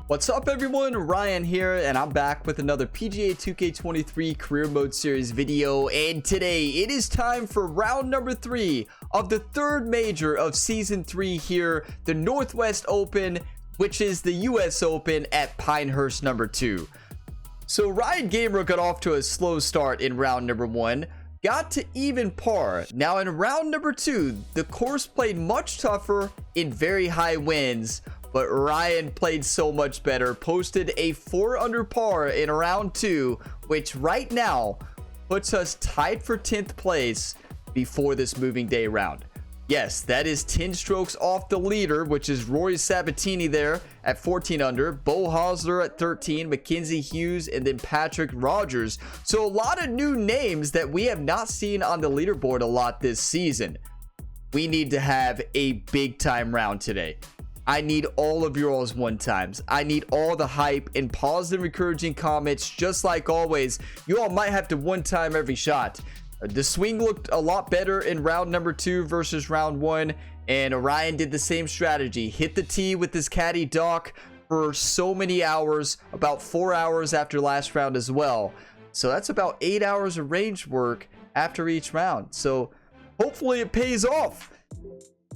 What's up everyone, Ryan here, and I'm back with another PGA 2K23 Career Mode Series video, and today it is time for round number 3 of the third major of Season 3 here, the Northwest Open, which is the US Open at Pinehurst number 2. So Ryan Gamer got off to a slow start in round number 1, got to even par. Now in round number 2, the course played much tougher in very high winds, but Ryan played so much better, posted a 4 under par in round 2, which right now puts us tied for 10th place before this moving day round. Yes, that is 10 strokes off the leader, which is Rory Sabatini there at 14 under, Beau Hosler at 13, Mackenzie Hughes, and then Patrick Rogers. So a lot of new names that we have not seen on the leaderboard a lot this season. We need to have a big time round today. I need all of your all's one times. I need all the hype and positive encouraging comments. Just like always, you all might have to one time every shot. The swing looked a lot better in round number 2 versus round 1, and Orion did the same strategy. Hit the tee with his caddy Doc for so many hours, about 4 hours after last round as well. So that's about 8 hours of range work after each round. So hopefully it pays off.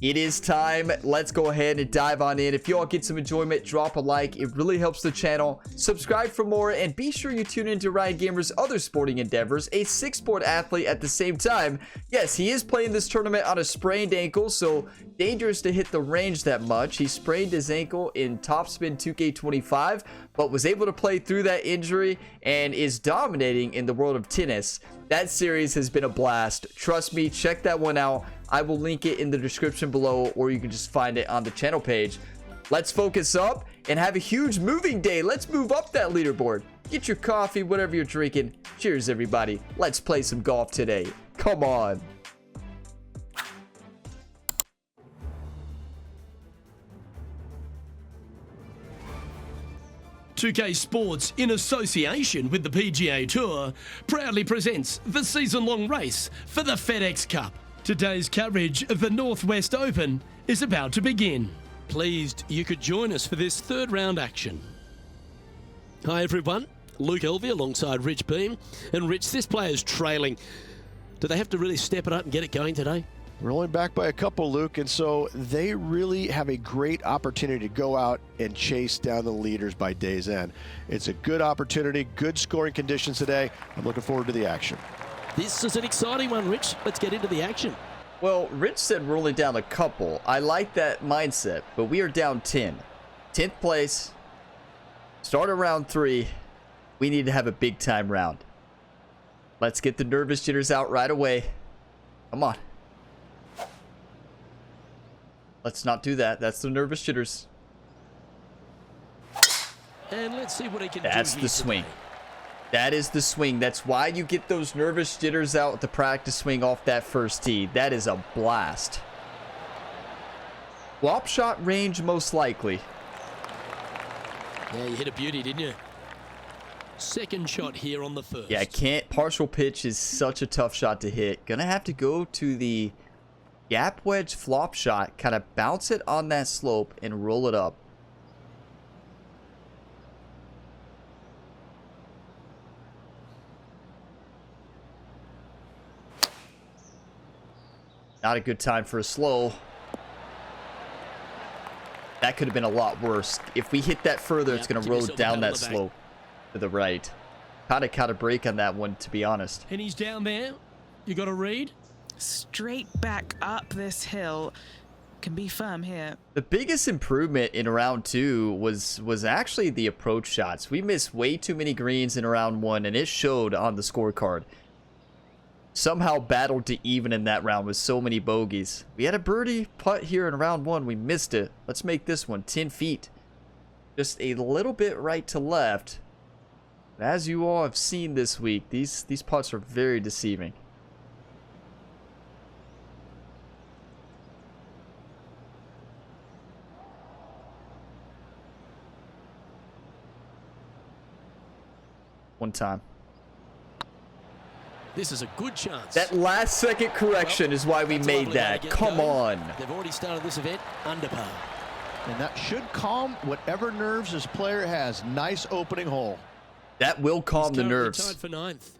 It is time. Let's go ahead and dive on in. If you all get some enjoyment, drop a like. It really helps the channel. Subscribe for more, and be sure you tune into Ryan Gamer's other sporting endeavors, a 6-sport athlete at the same time. Yes, he is playing this tournament on a sprained ankle, so dangerous to hit the range that much. He sprained his ankle in Topspin 2K25, but was able to play through that injury and is dominating in the world of tennis. That series has been a blast. Trust me, check that one out. I will link it in the description below, or you can just find it on the channel page. Let's focus up and have a huge moving day. Let's move up that leaderboard. Get your coffee, whatever you're drinking. Cheers, everybody. Let's play some golf today. Come on. "2K Sports, in association with the PGA Tour, proudly presents the season-long race for the FedEx Cup. Today's coverage of the Northwest Open is about to begin. Pleased you could join us for this third round action." Hi everyone, Luke Elvey alongside Rich Beam. And Rich, this player's trailing. Do they have to really step it up and get it going today? Rolling back by a couple, Luke, and so they really have a great opportunity to go out and chase down the leaders by day's end. It's a good opportunity, good scoring conditions today. I'm looking forward to the action. This is an exciting one, Rich. Let's get into the action. Well, Rich said we're only down a couple. I like that mindset, but we are down 10. 10th place. Start of round 3. We need to have a big time round. Let's get the nervous jitters out right away. Come on. Let's not do that. That's the nervous jitters. And let's see what he can do. That's the swing. That is the swing. That's why you get those nervous jitters out with the practice swing off that first tee. That is a blast. Flop shot range most likely. Yeah, you hit a beauty, didn't you? Second shot here on the first. Yeah, can't. Partial pitch is such a tough shot to hit. Gonna have to go to the gap wedge flop shot, kind of bounce it on that slope and roll it up. Not a good time for a slow. That could have been a lot worse. If we hit that further, it's going to roll down that slope to the right. Kind of caught a break on that one, to be honest. And he's down there. You got a read? Straight back up this hill. Can be firm here. The biggest improvement in round 2 was actually the approach shots. We missed way too many greens in round 1, and it showed on the scorecard. Somehow battled to even in that round with so many bogeys. We had a birdie putt here in round 1. We missed it. Let's make this one 10 feet. Just a little bit right to left. As you all have seen this week, these putts are very deceiving. One time. This is a good chance. That last second correction is why we made that. Come on. They've already started this event under par. And that should calm whatever nerves this player has. Nice opening hole. That will calm the nerves. Tied for ninth.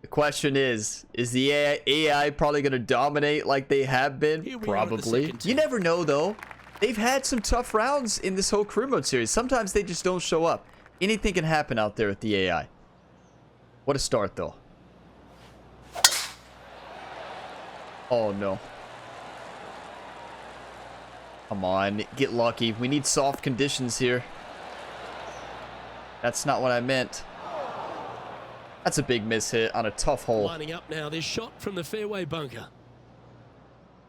The question is the AI probably going to dominate like they have been? Here we are at the Probably. second You tee. never know, though. They've had some tough rounds in this whole career mode series. Sometimes they just don't show up. Anything can happen out there with the AI. What a start, though. Oh, no. Come on, get lucky. We need soft conditions here. That's not what I meant. That's a big miss hit on a tough hole. Lining up now, this shot from the fairway bunker.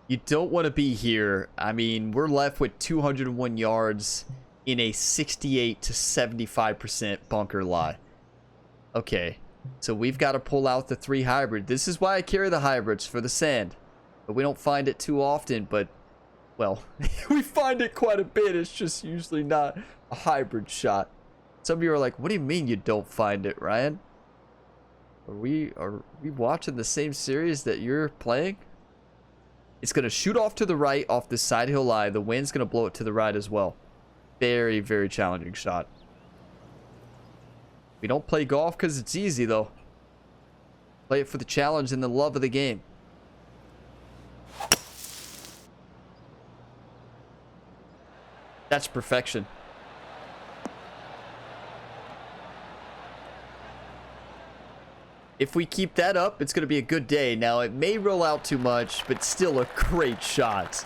You don't want to be here. I mean, we're left with 201 yards in a 68 to 75% bunker lie. Okay, so we've got to pull out the 3 hybrid. This is why I carry the hybrids, for the sand. But we don't find it too often, but, well, we find it quite a bit. It's just usually not a hybrid shot. Some of you are like, what do you mean you don't find it, Ryan? Are we watching the same series that you're playing? It's going to shoot off to the right off the side hill lie. The wind's going to blow it to the right as well. Very, very challenging shot. We don't play golf because it's easy, though. Play it for the challenge and the love of the game. That's perfection. If we keep that up, it's going to be a good day. Now, it may roll out too much, but still a great shot.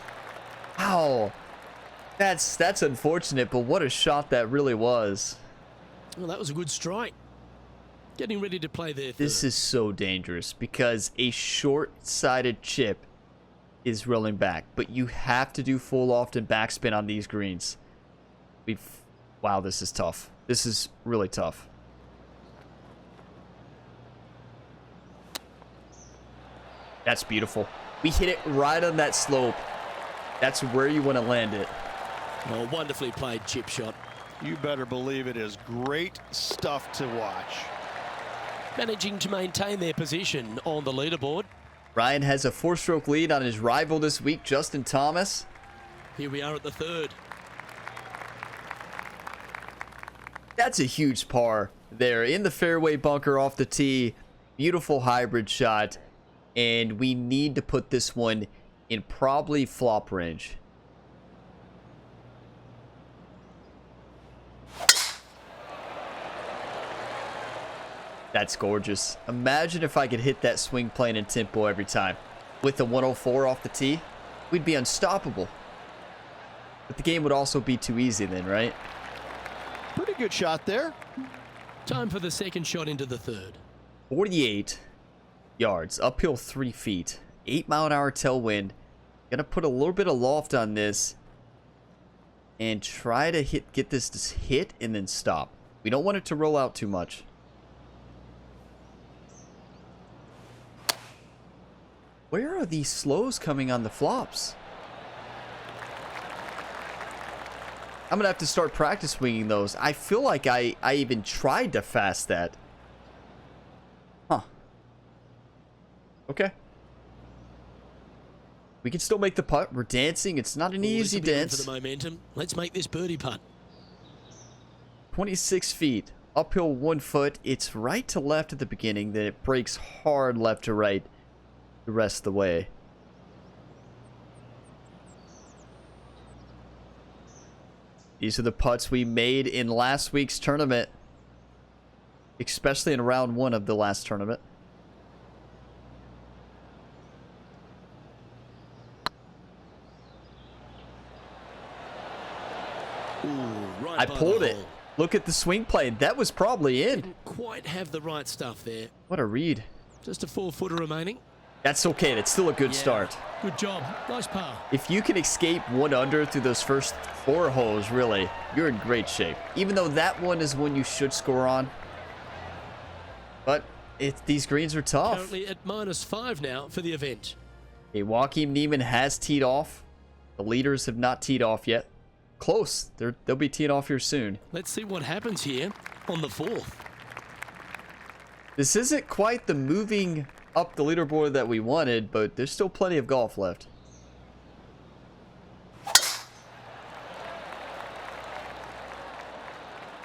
Wow. That's unfortunate, but what a shot that really was. Well, that was a good strike. Getting ready to play there. This is so dangerous because a short-sided chip is rolling back, but you have to do full loft and backspin on these greens. Wow, this is tough. This is really tough. That's beautiful. We hit it right on that slope. That's where you want to land it. Well, wonderfully played chip shot. You better believe it is great stuff to watch. Managing to maintain their position on the leaderboard. Ryan has a 4-stroke lead on his rival this week, Justin Thomas. Here we are at the 3rd. That's a huge par there in the fairway bunker off the tee. Beautiful hybrid shot. And we need to put this one in probably flop range. That's gorgeous. Imagine if I could hit that swing plane and tempo every time. With the 104 off the tee, we'd be unstoppable. But the game would also be too easy then, right? Pretty good shot there. Time for the second shot into the 3rd. 48 yards, uphill 3 feet, 8-mile-an-hour tailwind. Gonna put a little bit of loft on this and try to get this to hit and then stop. We don't want it to roll out too much. Where are these slows coming on the flops? I'm gonna have to start practice swinging those. I feel like I even tried to fast that. Huh. Okay. We can still make the putt. We're dancing. It's not an easy dance. For the momentum. Let's make this birdie putt. 26 feet. Uphill 1 foot. It's right to left at the beginning. Then it breaks hard left to right the rest of the way. These are the putts we made in last week's tournament. Especially in round 1 of the last tournament. Ooh, right I by the pulled it. hole. Look at the swing plane. That was probably in. Didn't quite have the right stuff there. What a read. Just a 4-footer remaining. That's okay. That's still a good start. Good job. Nice par. If you can escape 1 under through those first 4 holes, really, you're in great shape. Even though that one is one you should score on. But these greens are tough. Currently at -5 now for the event. Okay, Joaquin Neiman has teed off. The leaders have not teed off yet. Close. They'll be teeing off here soon. Let's see what happens here on the 4th. This isn't quite the moving up the leaderboard that we wanted, but there's still plenty of golf left.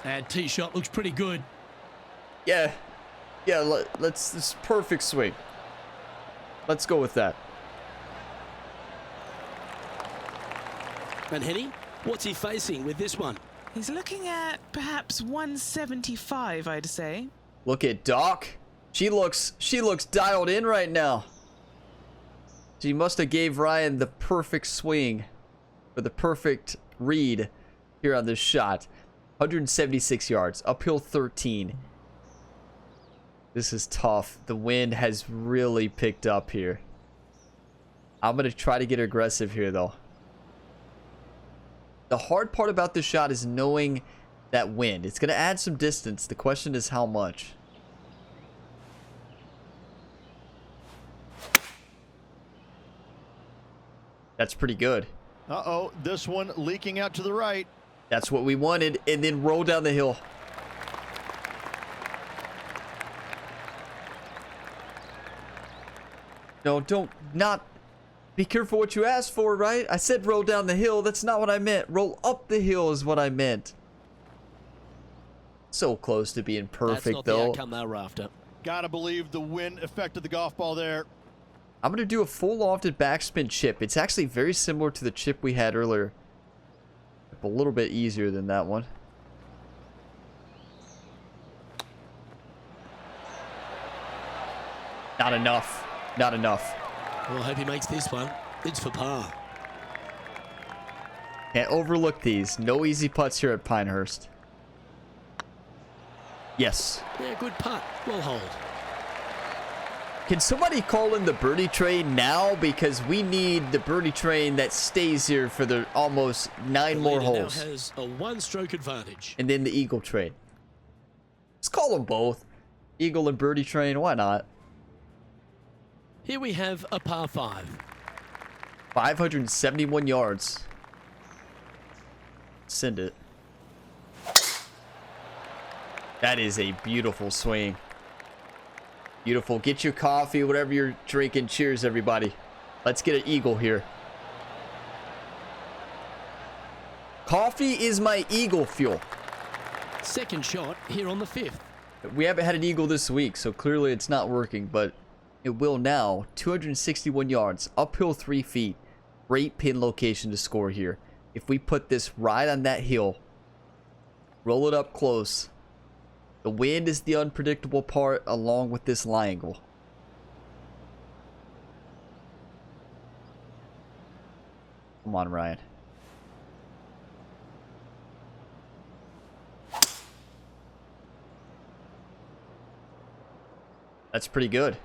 That tee shot looks pretty good. Yeah. Yeah, let's this perfect swing. Let's go with that. And Henny, what's he facing with this one? He's looking at perhaps 175, I'd say. Look at Doc. She looks dialed in right now. She must have gave Ryan the perfect swing for the perfect read here on this shot. 176 yards, uphill 13. This is tough. The wind has really picked up here. I'm going to try to get aggressive here, though. The hard part about this shot is knowing that wind. It's going to add some distance. The question is how much. That's pretty good. Uh-oh, this one leaking out to the right. That's what we wanted. And then roll down the hill. No, not be careful what you asked for, right? I said roll down the hill. That's not what I meant. Roll up the hill is what I meant. So close to being perfect, That's not though. the outcome they were after. Gotta believe the wind affected the golf ball there. I'm going to do a full lofted backspin chip. It's actually very similar to the chip we had earlier. A little bit easier than that one. Not enough. Not enough. Well, I hope he makes this one. It's for par. Can't overlook these. No easy putts here at Pinehurst. Yes. Yeah, good putt. Well hold. Can somebody call in the birdie train now? Because we need the birdie train that stays here for the almost 9 more leader holes. Now has a one-stroke advantage. And then the eagle train. Let's call them both. Eagle and birdie train. Why not? Here we have a par 5. 571 yards. Send it. That is a beautiful swing. Beautiful. Get your coffee, whatever you're drinking. Cheers, everybody. Let's get an eagle here. Coffee is my eagle fuel. Second shot here on the 5th. We haven't had an eagle this week, so clearly it's not working, but it will now. 261 yards, uphill 3 feet. Great pin location to score here. If we put this right on that hill, roll it up close. The wind is the unpredictable part along with this lie angle. Come on, Ryan. That's pretty good.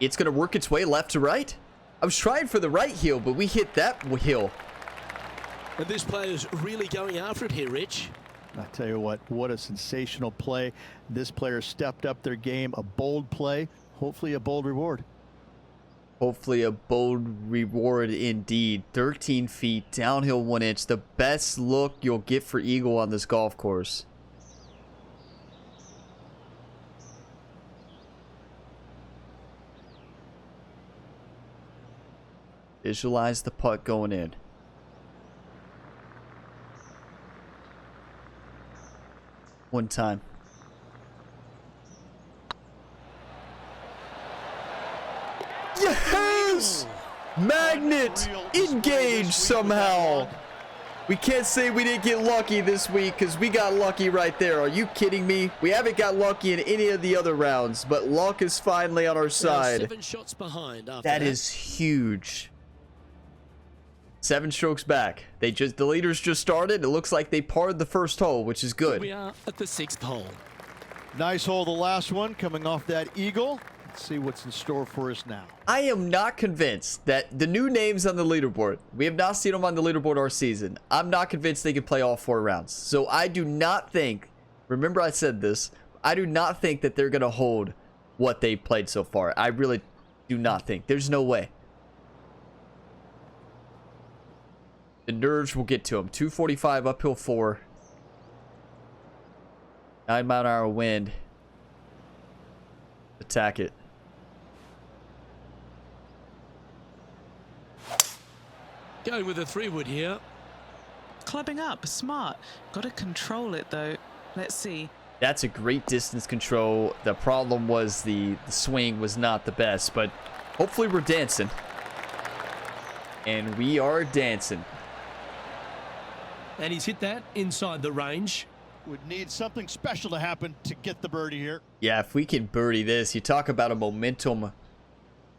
It's going to work its way left to right. I was trying for the right heel, but we hit that hill. And this player's really going after it here, Rich. I tell you what a sensational play. This player stepped up their game. A bold play, hopefully a bold reward. Hopefully a bold reward indeed. 13 feet, downhill 1 inch. The best look you'll get for eagle on this golf course. Visualize the putt going in. One time. Yes! Magnet! Engaged somehow! We can't say we didn't get lucky this week because we got lucky right there. Are you kidding me? We haven't got lucky in any of the other rounds, but luck is finally on our side. 7 shots behind after That is huge. 7 strokes back. The leaders just started. It looks like they parred the first hole, which is good. We are at the 6th hole. Nice hole, the last one, coming off that eagle. Let's see what's in store for us now. I am not convinced that the new names on the leaderboard, we have not seen them on the leaderboard our season. I'm not convinced they can play all 4 rounds. So I do not think, remember I said this, I do not think that they're going to hold what they played so far. I really do not think. There's no way. The nerves will get to him. 245 uphill 4. 9-mile-an-hour wind. Attack it. Going with a 3-wood here. clubbing up. Smart. Got to control it, though. Let's see. That's a great distance control. The problem was the swing was not the best, but hopefully we're dancing. And we are dancing. And he's hit that inside the range. Would need something special to happen to get the birdie here. Yeah, if we can birdie this, you talk about a momentum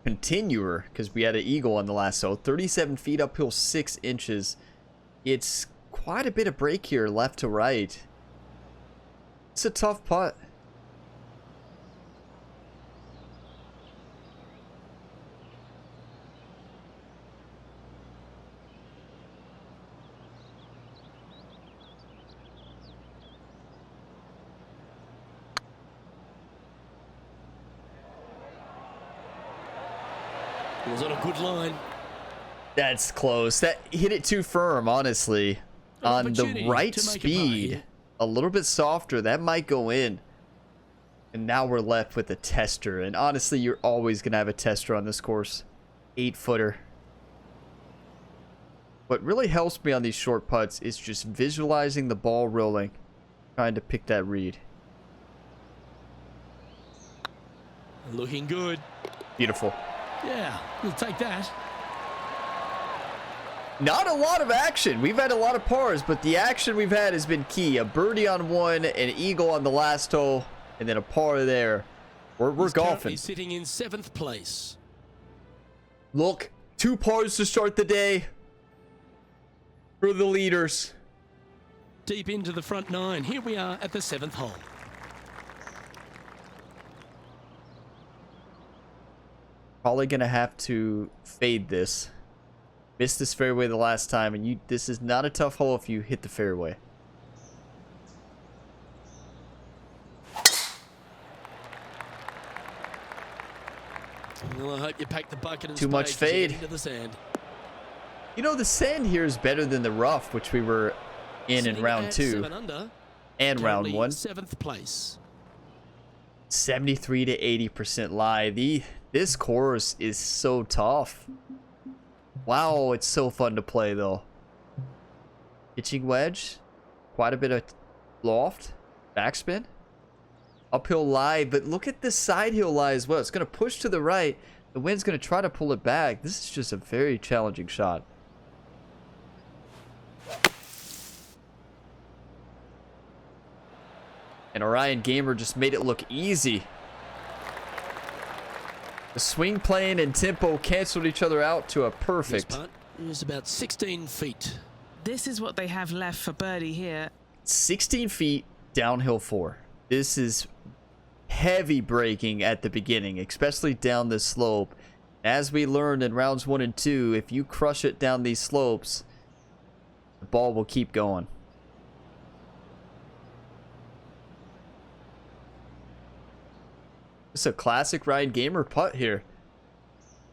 continuer, because we had an eagle on the last hole. 37 feet uphill, 6 inches. It's quite a bit of break here, left to right. It's a tough putt. It was on a good line. That's close. That hit it too firm, honestly. On the right speed. A little bit softer. That might go in. And now we're left with a tester. And honestly, you're always going to have a tester on this course. 8-footer. What really helps me on these short putts is just visualizing the ball rolling. Trying to pick that read. Looking good. Beautiful. Yeah, we'll take that. Not a lot of action. We've had a lot of pars, but the action we've had has been key. A birdie on one, an eagle on the last hole, and then a par there. We're golfing. He's sitting in 7th place. Look, 2 pars to start the day for the leaders. Deep into the front 9. Here we are at the 7th hole. Probably gonna have to fade this. Missed this fairway the last time, and this is not a tough hole if you hit the fairway. Well, I hope you pack the bucket and Too much fade. into the sand. You know, the sand here is better than the rough, which we were in round 2 7 under, and round 1. 7th place. 73 to 80% lie. This course is so tough. Wow, it's so fun to play though. Pitching wedge, quite a bit of loft, backspin, uphill lie, but look at this side hill lie as well. It's going to push to the right. The wind's going to try to pull it back. This is just a very challenging shot. And Orion Gamer just made it look easy. The swing plane and tempo canceled each other out to a perfect. This putt is about 16 feet. This is what they have left for birdie here. 16 feet, downhill 4. This is heavy braking at the beginning, especially down this slope. As we learned in rounds 1 and 2, if you crush it down these slopes, the ball will keep going. It's a classic Ryan Gamer putt here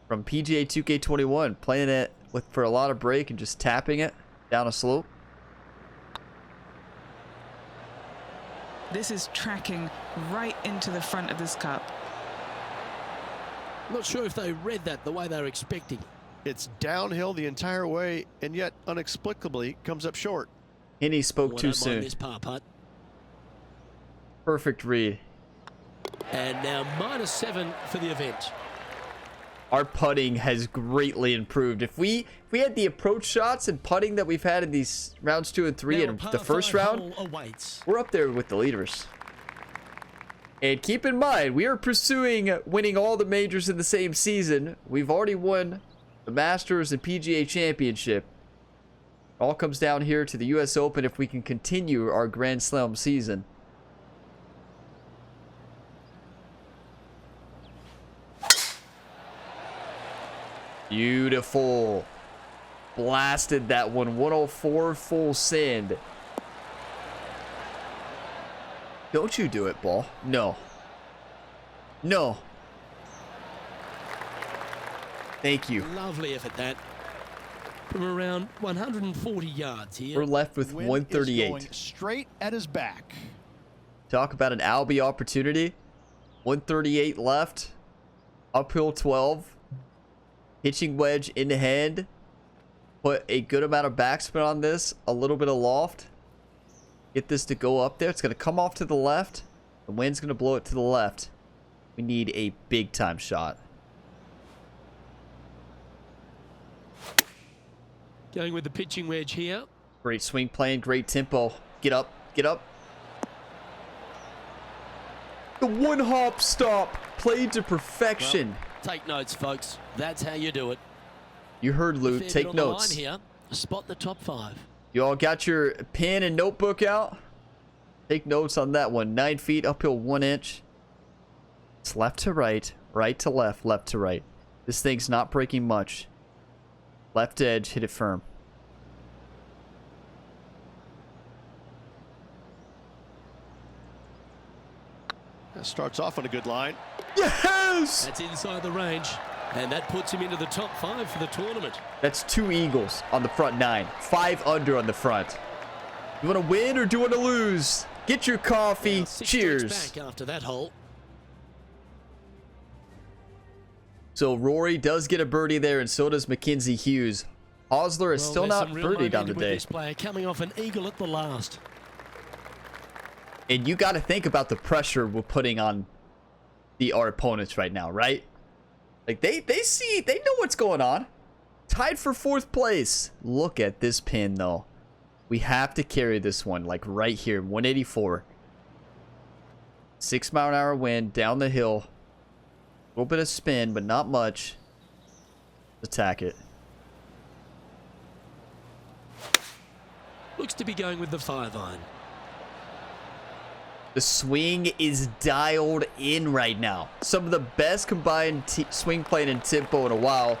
from PGA 2K21, playing it for a lot of break and just tapping it down a slope. This is tracking right into the front of this cup. Not sure if they read that the way they were expecting. It's downhill the entire way, and yet inexplicably comes up short. And he spoke Oh, I too don't mind soon. this par putt. Perfect read. And now -7 for the event. Our putting has greatly improved. If we had the approach shots and putting that we've had in these rounds 2 and 3 Now a and par the first 5 round, hole awaits. we're up there with the leaders. And keep in mind, we are pursuing winning all the majors in the same season. We've already won the Masters and PGA Championship. It all comes down here to the US Open if we can continue our Grand Slam season. Beautiful. Blasted that one. 104 full send. Don't you do it, ball. No. No. Thank you. Lovely effort that. From around 140 yards here. We're left with Wind is 138. going straight at his back. Talk about an Albie opportunity. 138 left. Uphill 12. Pitching wedge in the hand. put a good amount of backspin on this, a little bit of loft. Get this to go up there. It's going to come off to the left. The wind's going to blow it to the left. We need a big time shot. Going with the pitching wedge here. Great swing playing, great tempo. Get up, get up. The one hop stop played to perfection. Well, take notes, folks. That's how you do it. You heard Luke. Take notes. Here. Spot the top 5. You all got your pen and notebook out? Take notes on that one. 9 feet, uphill 1 inch. It's left to right, right to left, left to right. This thing's not breaking much. Left edge, hit it firm. That starts off on a good line. Yes! That's inside the range. And that puts him into the top 5 for the tournament. That's 2 eagles on the front 9. 5 under on the front. You want to win or do you want to lose? Get your coffee. Cheers. Back after that hole. So Rory does get a birdie there, and so does Mackenzie Hughes. Hosler is still not birdied on the day. This player coming off an eagle at the last. And you got to think about the pressure we're putting on our opponents right now, right? Like they know what's going on. Tied for 4th place. Look at this pin though. We have to carry this one like right here, 184. 6-mile-an-hour wind down the hill. A little bit of spin, but not much. Attack it. Looks to be going with the 5-iron. The swing is dialed in right now. Some of the best combined swing playing and tempo in a while.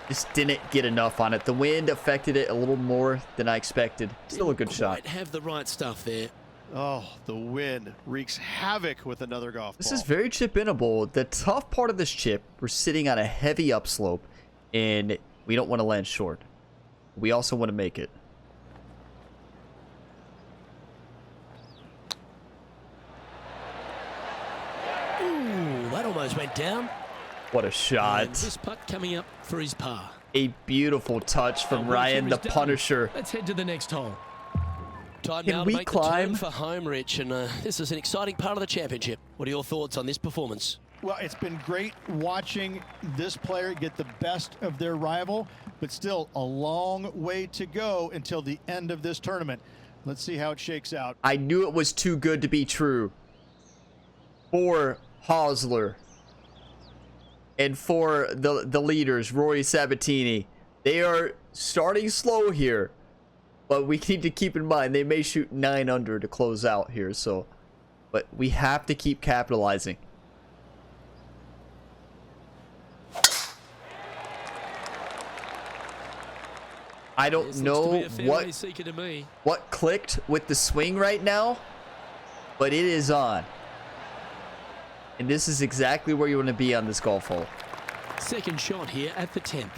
Just didn't get enough on it. The wind affected it a little more than I expected. Still a good shot. Have the right stuff there. Oh, the wind wreaks havoc with another golf ball. This is very chip-inable. The tough part of this chip, we're sitting on a heavy upslope, and we don't want to land short. We also want to make it. Ooh, that almost went down. What a shot. And this putt coming up for his par. A beautiful touch from Ryan, the Punisher. Let's head to the next hole. Time Can now to we make climb? the turn for home, Rich, and this is an exciting part of the championship. What are your thoughts on this performance? Well, it's been great watching this player get the best of their rival, but still a long way to go until the end of this tournament. Let's see how it shakes out. I knew it was too good to be true. For Hosler. And for the leaders, Rory Sabatini. They are starting slow here. But we need to keep in mind, they may shoot 9 under to close out here. So, but we have to keep capitalizing. I don't know what clicked with the swing right now, but it is on. And this is exactly where you want to be on this golf hole. Second shot here at the 10th.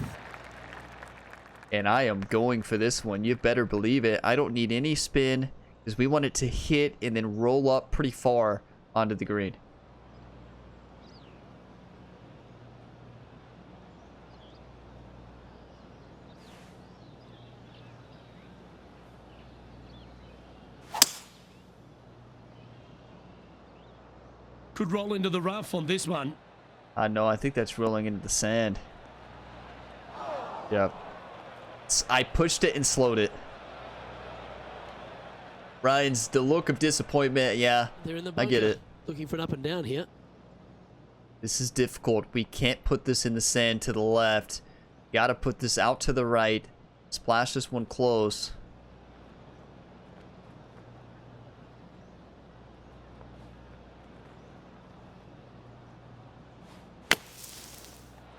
And I am going for this one. You better believe it. I don't need any spin because we want it to hit and then roll up pretty far onto the green. Could roll into the rough on this one. I know. I think that's rolling into the sand. Yep. I pushed it and slowed it. Ryan's the look of disappointment. Yeah, They're in the I get bunker, it. Looking for an up and down here. This is difficult. We can't put this in the sand to the left. Got to put this out to the right. Splash this one close.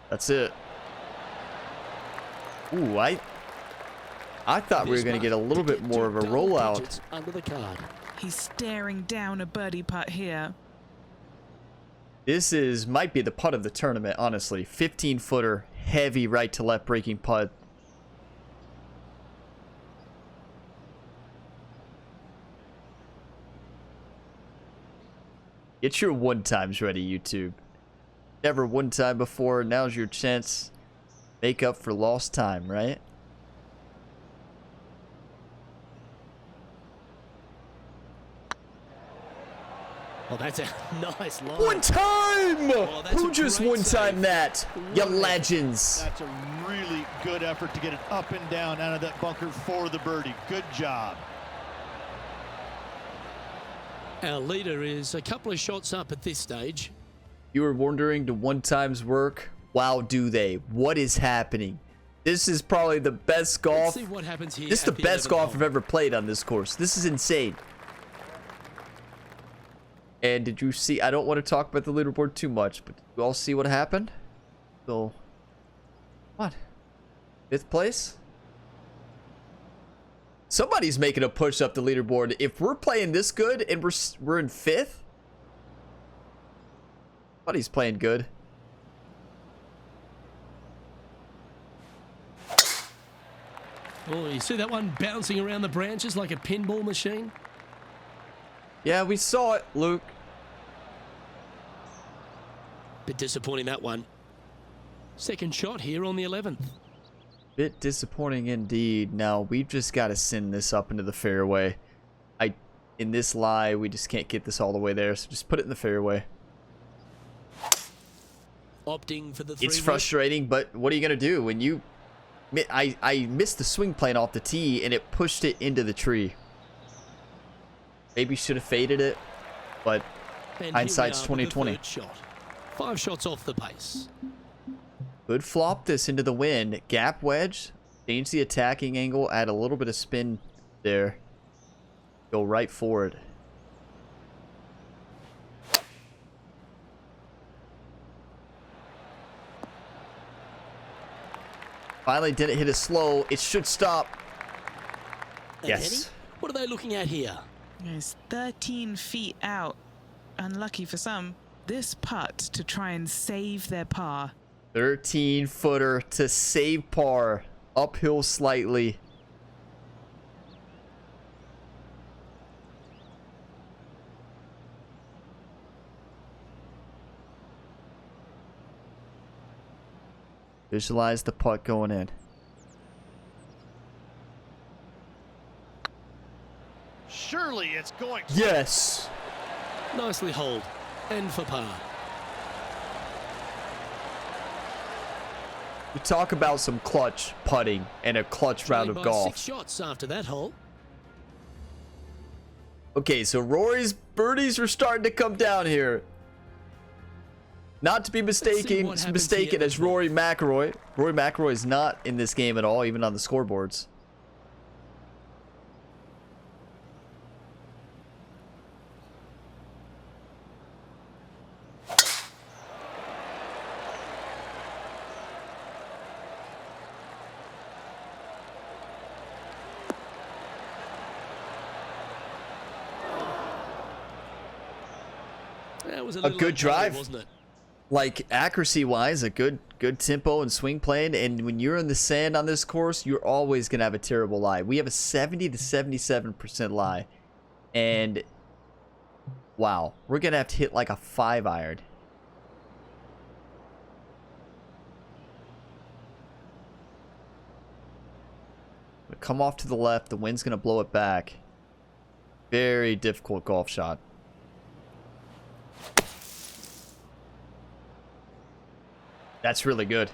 That's it. Ooh, I thought we were going to get a little bit more of a rollout. Under the card. He's staring down a birdie putt here. This might be the putt of the tournament, honestly. 15-footer, heavy right to left breaking putt. Get your one times ready, YouTube. Never one time before. Now's your chance. Make up for lost time, right? Oh, that's a nice line. One time! Oh, that's Who a just great one time save. that? You legends. That's a really good effort to get it up and down out of that bunker for the birdie. Good job. Our leader is a couple of shots up at this stage. You were wondering, do one times work? Wow, do they? What is happening? This is probably the best golf. Let's see what happens here. This is the at the best 11th golf hole. I've ever played on this course. This is insane. And did you see? I don't want to talk about the leaderboard too much, but did you all see what happened? So, what? 5th place? Somebody's making a push up the leaderboard. If we're playing this good and we're in 5th, somebody's playing good. Oh, you see that one bouncing around the branches like a pinball machine? Yeah, we saw it, Luke. Bit disappointing, that one. Second shot here on the 11th. Bit disappointing indeed. Now we've just got to send this up into the fairway. In this lie, we just can't get this all the way there. So just put it in the fairway. Opting for the 3 It's frustrating, but what are you gonna do when you? I missed the swing plane off the tee and it pushed it into the tree. Maybe should have faded it, but And hindsight's here we are with the 20/20. third shot. 5 shots off the pace. Could flop this into the wind. Gap wedge. Change the attacking angle. Add a little bit of spin there. Go right for it. Finally didn't hit it slow. It should stop. And Yes. Henny, what are they looking at here? It's 13 feet out. Unlucky for some. This putt to try and save their par. 13-footer to save par. Uphill slightly. Visualize the putt going in. Surely it's going to. Yes. Nicely holed. And for par. We talk about some clutch putting and a clutch round Trailing of by golf. 6 shots after that hole. Okay, so Rory's birdies are starting to come down here. Not to be what mistaken happens here. as Rory McIlroy. Rory McIlroy is not in this game at all, even on the scoreboards. That was a good little drive. wasn't it? Like accuracy wise, a good tempo and swing playing, and when you're in the sand on this course, you're always gonna have a terrible lie. We have a 70 to 77% lie, and wow, we're gonna have to hit like a 5-iron. Come off to the left, the wind's gonna blow it back. Very difficult golf shot. That's really good.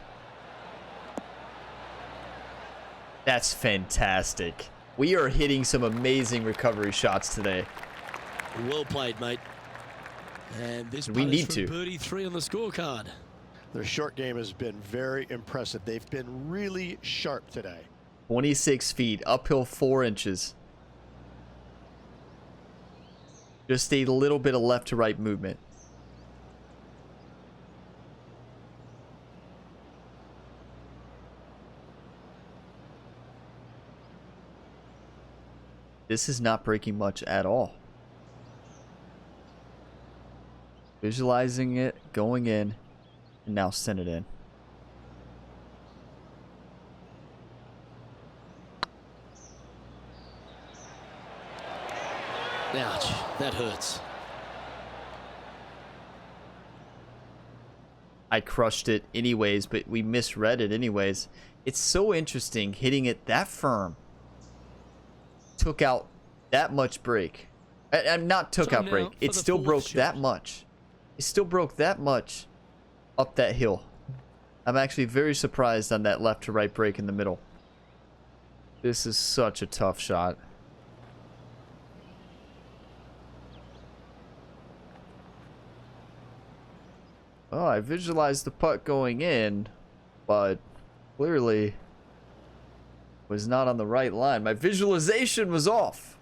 That's fantastic. We are hitting some amazing recovery shots today. Well played, mate. And this We putt need is from to. birdie 3 on the scorecard. Their short game has been very impressive. They've been really sharp today. 26 feet, uphill 4 inches. Just a little bit of left to right movement. This is not breaking much at all. Visualizing it, going in, and now send it in. Ouch, that hurts. I crushed it anyways, but we misread it anyways. It's so interesting hitting it that firm. Took out that much break. I'm not took Time out now break. for It the still fourth broke shot. that much. It still broke that much up that hill. I'm actually very surprised on that left to right break in the middle. This is such a tough shot. Oh, I visualized the putt going in, but clearly was not on the right line. My visualization was off.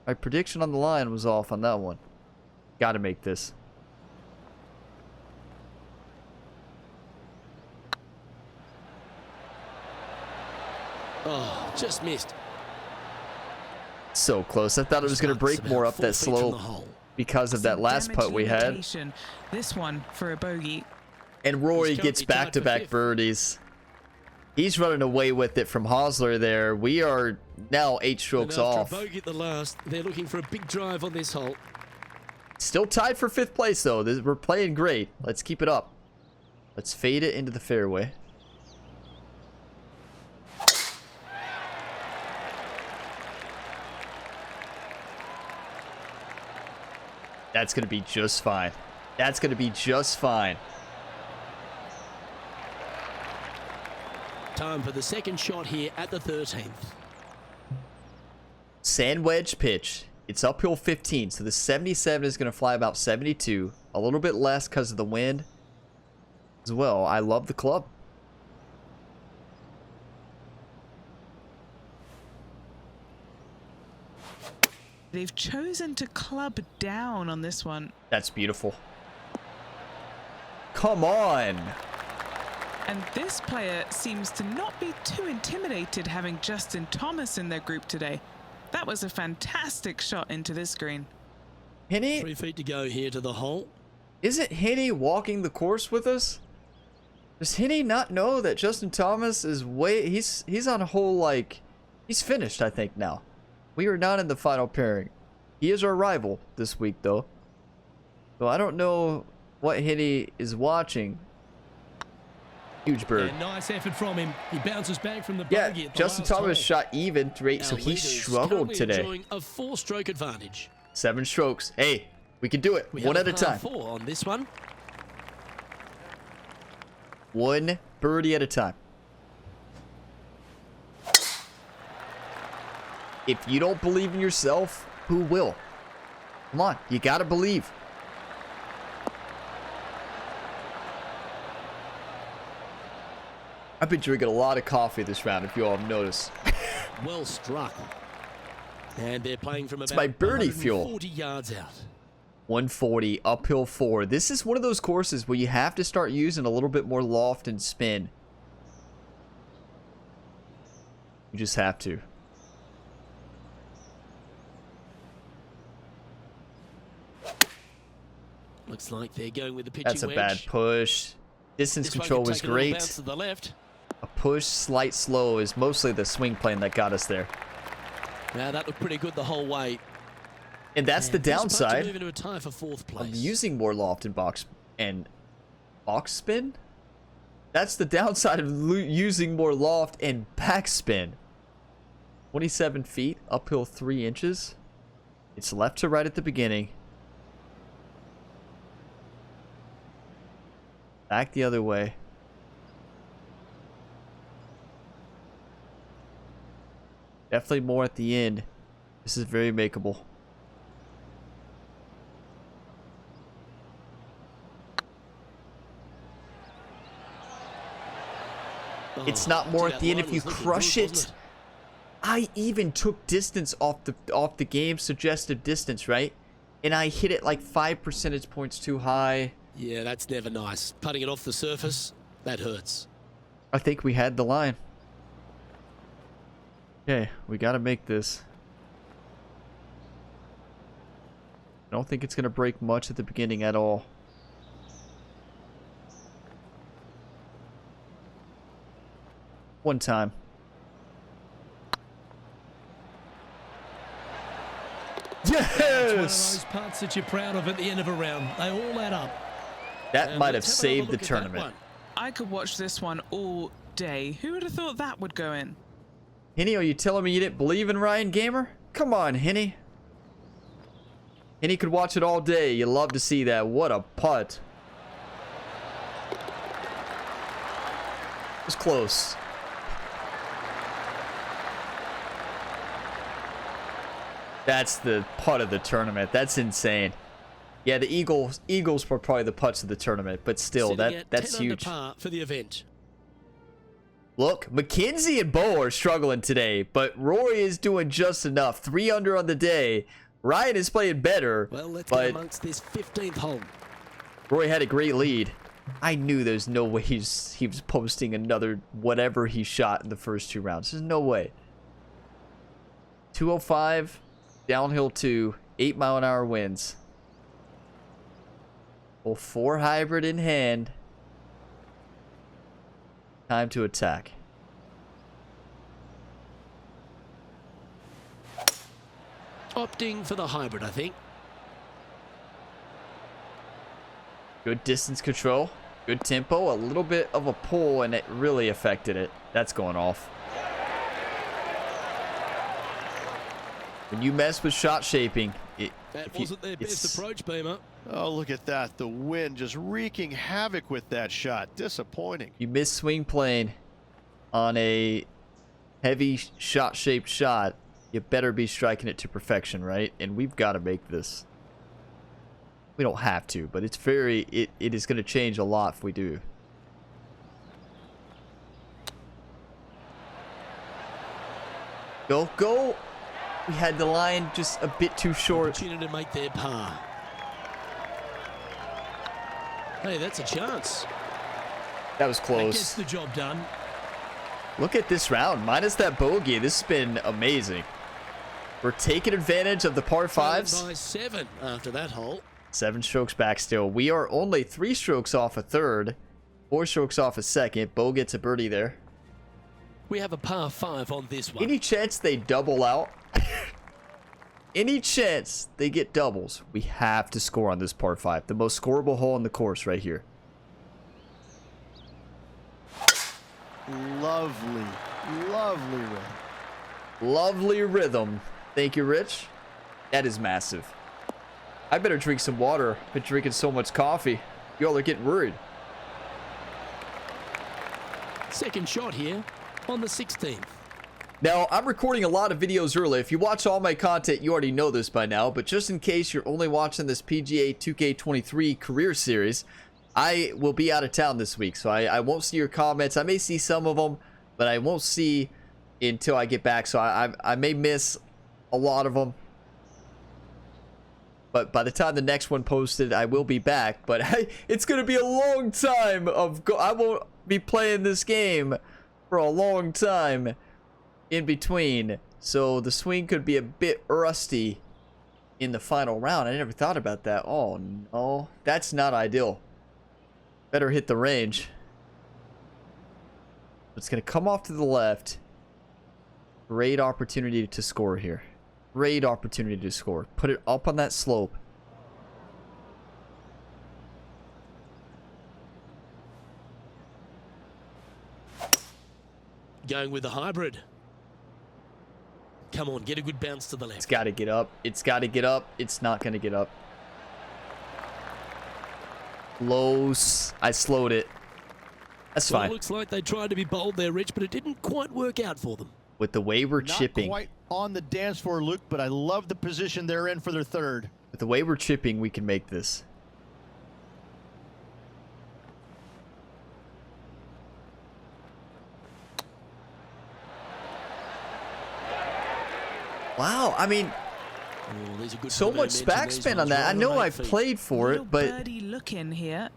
My prediction on the line was off on that one. Gotta make this. Oh, just missed. So close. I thought it was going to break more up that slope because of that last putt we had. Limitation. This one for a bogey. And Rory He's gets currently tied for back-to-back fifth. birdies. He's running away with it from Hosler there. We are now 8 strokes And after off. a bogey at the last, they're looking for a big drive on this hole. Still tied for 5th place, though. We're playing great. Let's keep it up. Let's fade it into the fairway. That's going to be just fine. That's going to be just fine. Time for the second shot here at the 13th. Sand wedge pitch. It's uphill 15, so the 77 is going to fly about 72. A little bit less because of the wind as well. I love the club. They've chosen to club down on this one. That's beautiful. Come on. And this player seems to not be too intimidated having Justin Thomas in their group today. That was a fantastic shot into this green. Henny, 3 feet to go here to the hole. isn't Henny walking the course with us? Does Henny not know that Justin Thomas is he's on a whole, like, he's finished, I think, now. We are not in the final pairing. He is our rival this week, though. So I don't know what Henny is watching. Huge bird. And nice effort from him. He bounces back from the Yeah, bogey at the Justin last Thomas hole. shot even, so Our he leaders struggled currently today. enjoying a 4-stroke advantage. 7 strokes. Hey, we can do it. We One have at a par time. 4 on this one. One birdie at a time. If you don't believe in yourself, who will? Come on, you gotta believe. I've been drinking a lot of coffee this round, if you all have noticed. Well struck. And they're playing from about my birdie fuel. 140 yards out. 140, uphill 4. This is one of those courses where you have to start using a little bit more loft and spin. You just have to. Looks like they're going with the pitching That's a wedge. bad push. Distance This one control can was take a little great. bounce to the left. A push, slight slow is mostly the swing plane that got us there. Now that looked pretty good the whole way. And that's the And this putt to downside move into a tie for 4th place. of using more loft and box spin. That's the downside of using more loft and backspin. 27 feet, uphill 3 inches. It's left to right at the beginning. Back the other way. Definitely more at the end. This is very makeable. It's not more at the end if you crush it. I even took distance off the game suggested distance, right? And I hit it like 5 percentage points too high. Yeah, that's never nice. Putting it off the surface, that hurts. I think we had the line. Okay, we got to make this. I don't think it's going to break much at the beginning at all. One time. It's one of Yes! those putts that you're proud of at the end of a round. They all add up. That And might have let's another saved the look at that tournament. one. I could watch this one all day. Who would have thought that would go in? Henny, are you telling me you didn't believe in Ryan Gamer? Come on, Henny. And he could watch it all day. You love to see that. What a putt. It was close. That's the putt of the tournament. That's insane. Yeah, the Eagles were probably the putts of the tournament, but still, that's huge. Par for the event. Look, McKenzie and Bo are struggling today, but Rory is doing just enough. 3 under on the day. Ryan is playing better. Well, let's get amongst this 15th hole. Rory had a great lead. I knew there's no way he was posting another whatever he shot in the first 2 rounds. There's no way. 205, downhill 2, 8-mile-an-hour winds. Well, 4 hybrid in hand. Time to attack. Opting for the hybrid, I think. Good distance control. Good tempo. A little bit of a pull, and it really affected it. That's going off. When you mess with shot shaping, That wasn't their best approach, Beamer. Oh, look at that. The wind just wreaking havoc with that shot. Disappointing. You miss swing plane on a heavy shot-shaped shot, you better be striking it to perfection, right? And we've got to make this. We don't have to, but it's it is going to change a lot if we do. Go, go. We had the line just a bit too short. Opportunity to make their par. Hey, that's a chance. That was That close. gets the job done. Look at this round. Minus that bogey, this has been amazing. We're taking advantage of the par 5s. By 7 after that hole. 7 strokes back still. We are only 3 strokes off a third. 4 strokes off a second. Bo gets a birdie there. We have a par 5 on this one. Any chance they double out? Any chance they get doubles? We have to score on this par 5. The most scoreable hole in the course right here. Lovely, lovely rhythm. Lovely rhythm. Thank you, Rich. That is massive. I better drink some water. I've been drinking so much coffee. Y'all are getting worried. Second shot here on the 16th. Now, I'm recording a lot of videos early. If you watch all my content, you already know this by now. But just in case you're only watching this PGA 2K23 career series, I will be out of town this week. So I won't see your comments. I may see some of them, but I won't see until I get back. So I may miss a lot of them. But by the time the next one posted, I will be back. But it's going to be a long time I won't be playing this game for a long time in between, so the swing could be a bit rusty in the final round. I never thought about that. Oh no, that's not ideal. Better hit the range. It's gonna come off to the left. Great opportunity to score here. Great opportunity to score. Put it up on that slope. Going with the hybrid. Come on, get a good bounce to the left. It's got to get up. It's got to get up. It's not going to get up. Close. I slowed it. That's Well, fine. it looks like they tried to be bold there, Rich, but it didn't quite work out for them. With the way we're chipping. Not quite on the dance floor, Luke, but I love the position they're in for their third. With the way we're chipping, we can make this. Wow, I mean, Oh, these are good so for much momentum, back these spin on ones, that. I right know on I 8 feet. played for Little it, but birdie look in here.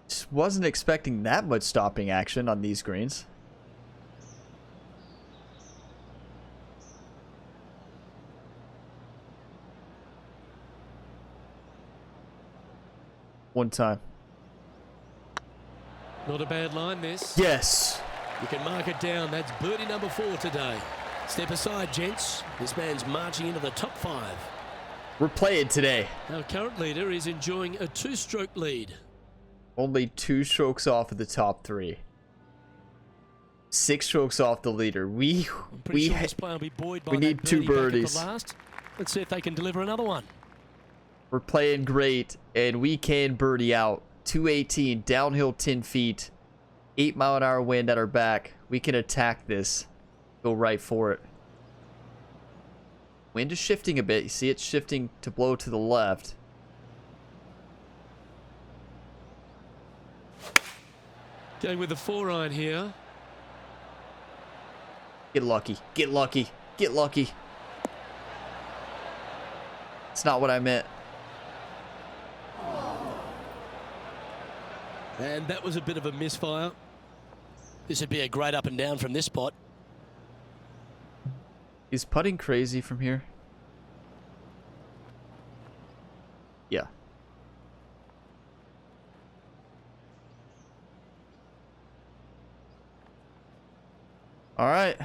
just wasn't expecting that much stopping action on these greens. One time. Not a bad line, this. Yes. You can mark it down. That's birdie number 4 today. Step aside, gents. This man's marching into the top 5. We're playing today. Our current leader is enjoying a 2-stroke lead. Only 2 strokes off of the top 3. 6 strokes off the leader. I'm pretty sure this player will be buoyed by we that need 2 birdie back at the birdies. last. Let's see if they can deliver another one. We're playing great, and we can birdie out. 218, downhill 10 feet, 8-mile-an-hour wind at our back. We can attack this. Go right for it. Wind is shifting a bit. You see it's shifting to blow to the left. Going with the 4-iron here. Get lucky. Get lucky. Get lucky. It's not what I meant. And that was a bit of a misfire. This would be a great up and down from this spot. Is putting crazy from here? Yeah. All right.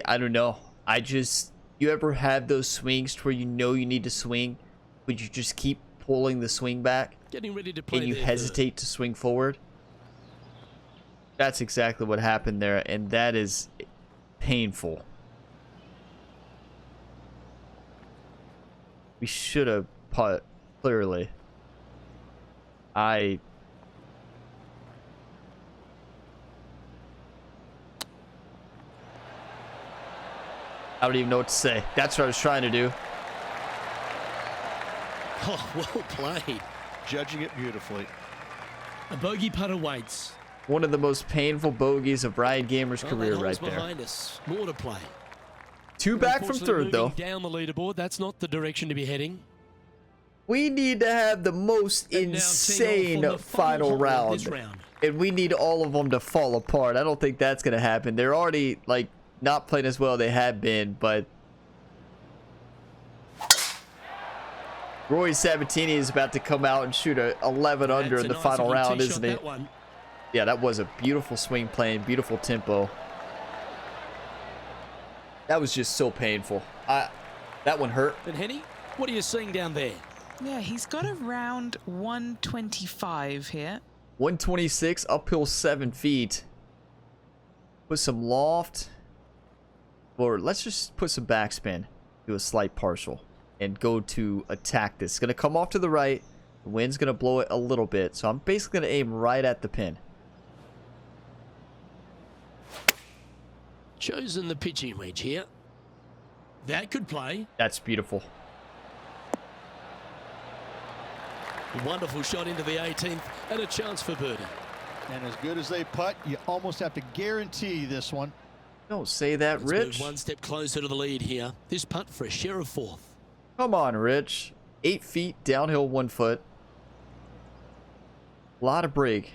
I don't know. You ever have those swings where you know you need to swing, but you just keep pulling the swing back Getting ready to play and you there, hesitate to swing forward? That's exactly what happened there, and that is painful. We should have putt, clearly. I don't even know what to say. That's what I was trying to do. Oh, well played. Judging it beautifully. A bogey putt awaits. One of the most painful bogeys of Ryan Gamer's Well, career that hole's right there. behind us. More to play. 2 back from Unfortunately, third, though. moving down the leaderboard, that's not the direction to be heading. We need to have the most And now teeing insane off on the final hole of this round. round. And we need all of them to fall apart. I don't think that's going to happen. They're already, like, not playing as well they have been, but Rory Sabatini is about to come out and shoot a 11 under in the final round, isn't he? Yeah, that was a beautiful swing playing, beautiful tempo. That was just so painful. That one hurt. And Henny, what are you seeing down there? Yeah, he's got around 125 here. 126, uphill 7 feet. Put some loft. Or let's just put some backspin. Do a slight partial. And go to attack this. It's going to come off to the right. The wind's going to blow it a little bit. So I'm basically going to aim right at the pin. Chosen the pitching wedge here. That could play. That's beautiful. Wonderful shot into the 18th and a chance for birdie. And as good as they putt, you almost have to guarantee this one. Don't say that, Let's Rich. move one step closer to the lead here. This putt for a share of 4th. Come on, Rich. 8 feet, downhill 1 foot. A lot of break.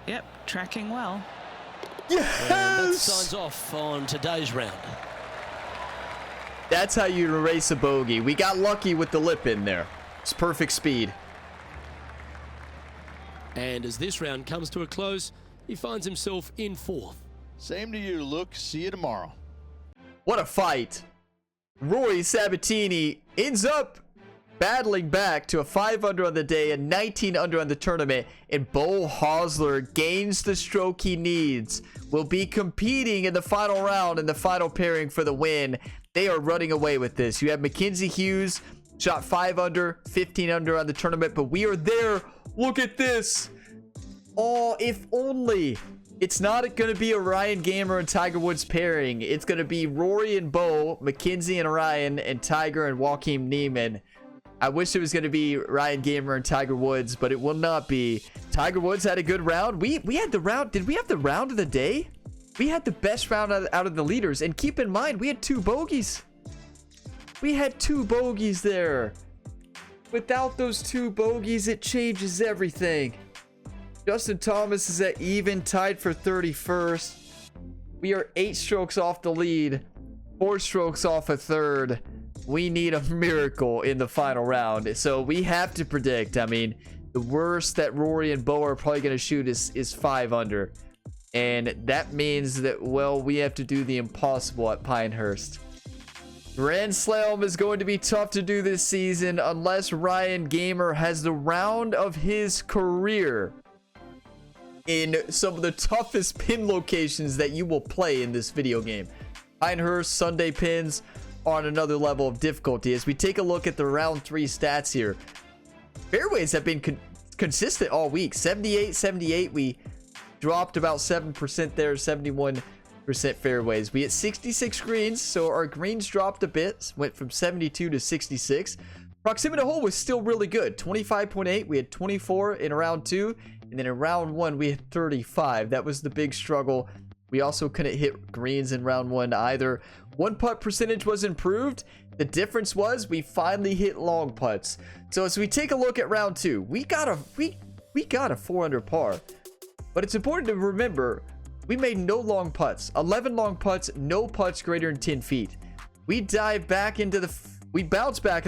Yep, tracking well. And that Yes! signs off on today's round. That's how you erase a bogey. We got lucky with the lip in there. It's perfect speed. And as this round comes to a close, he finds himself in 4th. Same to you, Luke. See you tomorrow. What a fight. Rory Sabatini ends up battling back to a 5 under on the day and 19 under on the tournament, and Beau Hosler gains the stroke he needs. Will be competing in the final round in the final pairing for the win. They are running away with this. You have Mackenzie Hughes, shot 5 under, 15 under on the tournament, but we are there. Look at this. Oh, if only. It's not going to be a Ryan Gamer and Tiger Woods pairing. It's going to be Rory and Beau, Mackenzie and Ryan, and Tiger and Joaquin Neiman. I wish it was going to be Ryan Gamer and Tiger Woods, but it will not be. Tiger Woods had a good round. We had the round. Did we have the round of the day? We had the best round out of the leaders. And keep in mind, we had 2 bogeys. We had 2 bogeys there. Without those 2 bogeys, it changes everything. Justin Thomas is at even, tied for 31st. We are 8 strokes off the lead, 4 strokes off a third. We need a miracle in the final round. So we have to predict. I mean, the worst that Rory and Bo are probably going to shoot is 5 under. And that means that, well, we have to do the impossible at Pinehurst. Grand Slam is going to be tough to do this season unless Ryan Gamer has the round of his career in some of the toughest pin locations that you will play in this video game. Pinehurst Sunday pins are on another level of difficulty. As we take a look at the round 3 stats here, fairways have been consistent all week. 78. We dropped about 7% there. 71% fairways. We hit 66 greens, so our greens dropped a bit, went from 72 to 66. Proximity to hole was still really good. 25.8. We had 24 in round 2, and then in round 1 we had 35. That was the big struggle. We also couldn't hit greens in round 1 either. One putt percentage was improved. The difference was we finally hit long putts. So as we take a look at round 2, we got a 4 under par. But it's important to remember, we made no long putts. 11 long putts, no putts greater than 10 feet. We bounced back in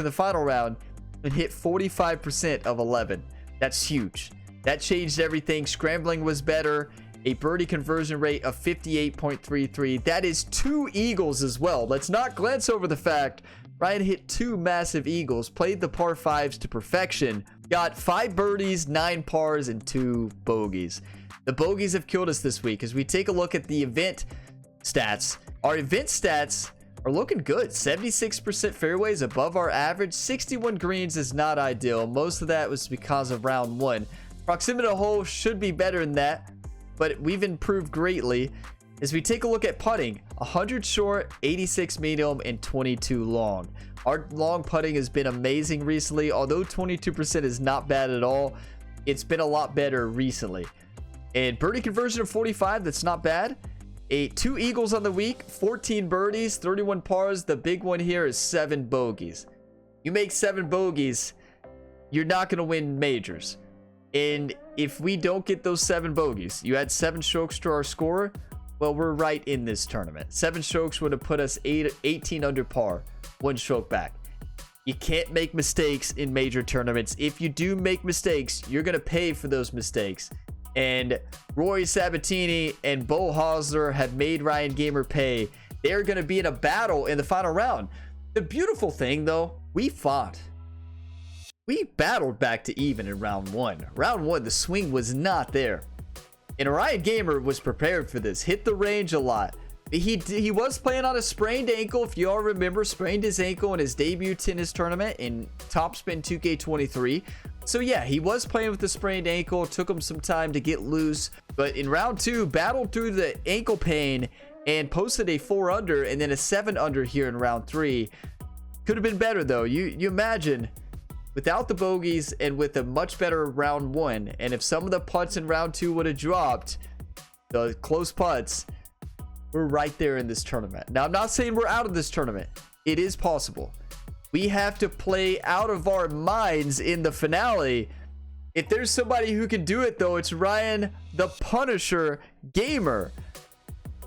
the final round and hit 45% of 11. That's huge. That changed everything. Scrambling was better. A birdie conversion rate of 58.33. That is 2 eagles as well. Let's not glance over the fact Ryan hit 2 massive eagles, played the par 5s to perfection, got 5 birdies, 9 pars, and 2 bogeys. The bogeys have killed us this week. As we take a look at the event stats, our event stats are looking good. 76% fairways above our average. 61 greens is not ideal. Most of that was because of round 1. Proximity to hole should be better than that, but we've improved greatly. As we take a look at putting, 100 short, 86 medium, and 22 long. Our long putting has been amazing recently. Although 22% is not bad at all, it's been a lot better recently. And birdie conversion of 45, that's not bad. 2 eagles on the week, 14 birdies, 31 pars. The big one here is 7 bogeys. You make 7 bogeys, you're not going to win majors. And if we don't get those 7 bogeys, you add 7 strokes to our score, well, we're right in this tournament. 7 strokes would have put us 18 under par, 1 stroke back. You can't make mistakes in major tournaments. If you do make mistakes, you're going to pay for those mistakes. And Rory Sabatini and Bo Hosler have made Ryan Gamer pay. They're going to be in a battle in the final round. The beautiful thing, though, we fought. We battled back to even in round 1. Round 1, the swing was not there. And Ryan Gamer was prepared for this. Hit the range a lot. He was playing on a sprained ankle. If you all remember, sprained his ankle in his debut tennis tournament in Topspin 2K23. So yeah, he was playing with the sprained ankle. Took him some time to get loose. But in round 2, battled through the ankle pain and posted a 4 under and then a 7 under here in round 3. Could have been better though. You imagine, without the bogeys and with a much better round 1, and if some of the putts in round 2 would have dropped, the close putts, we're right there in this tournament. Now, I'm not saying we're out of this tournament. It is possible. We have to play out of our minds in the finale. If there's somebody who can do it, though, it's Ryan the Punisher Gamer.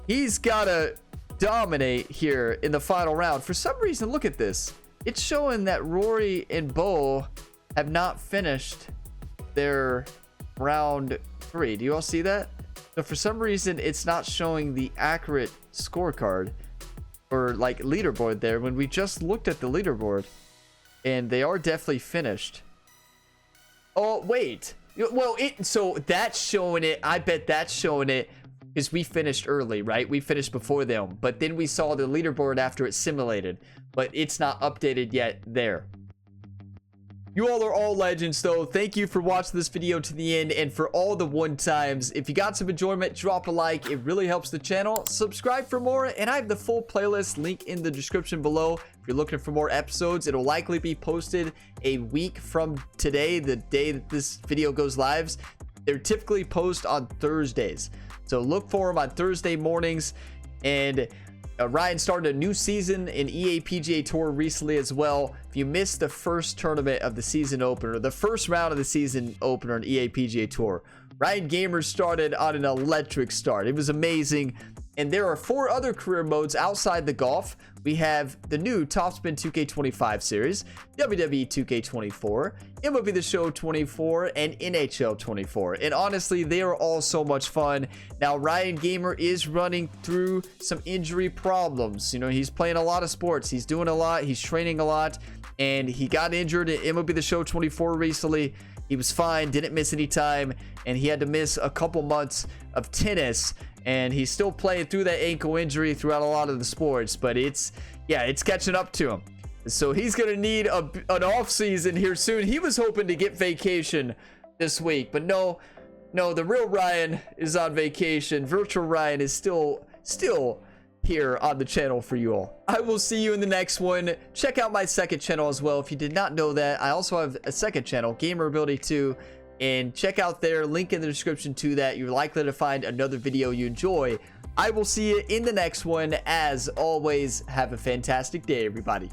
He's got to dominate here in the final round. For some reason, look at this. It's showing that Rory and Bo have not finished their round 3. Do you all see that? So for some reason, it's not showing the accurate scorecard or like leaderboard there when we just looked at the leaderboard, and they are definitely finished. Oh, wait. Well, so that's showing it. I bet that's showing it because we finished early, right? We finished before them, but then we saw the leaderboard after it simulated, but it's not updated yet there. You all are all legends, though. Thank you for watching this video to the end and for all the 1 times. If you got some enjoyment, drop a like. It really helps the channel. Subscribe for more, and I have the full playlist link in the description below. If you're looking for more episodes, it'll likely be posted a week from today, the day that this video goes live. They're typically posted on Thursdays, so look for them on Thursday mornings. And Ryan started a new season in EA PGA Tour recently as well. If you missed the first tournament of the season opener, the first round of the season opener in EA PGA Tour, Ryan Gamer started on an electric start. It was amazing. And there are 4 other career modes outside the golf. We have the new Topspin 2K25 series, WWE 2K24, MLB The Show 24, and NHL 24. And honestly, they are all so much fun. Now, Ryan Gamer is running through some injury problems. You know, he's playing a lot of sports. He's doing a lot. He's training a lot. And he got injured at MLB The Show 24 recently. He was fine, didn't miss any time, and he had to miss a couple months of tennis. And he's still playing through that ankle injury throughout a lot of the sports, but it's catching up to him. So he's going to need an off season here soon. He was hoping to get vacation this week, but no, the real Ryan is on vacation. Virtual Ryan is still here on the channel for you all. I will see you in the next one. Check out my second channel as well. If you did not know that, I also have a second channel, Gamer Ability 2. And check out there, link in the description to that. You're likely to find another video you enjoy. I will see you in the next one. As always, have a fantastic day, everybody.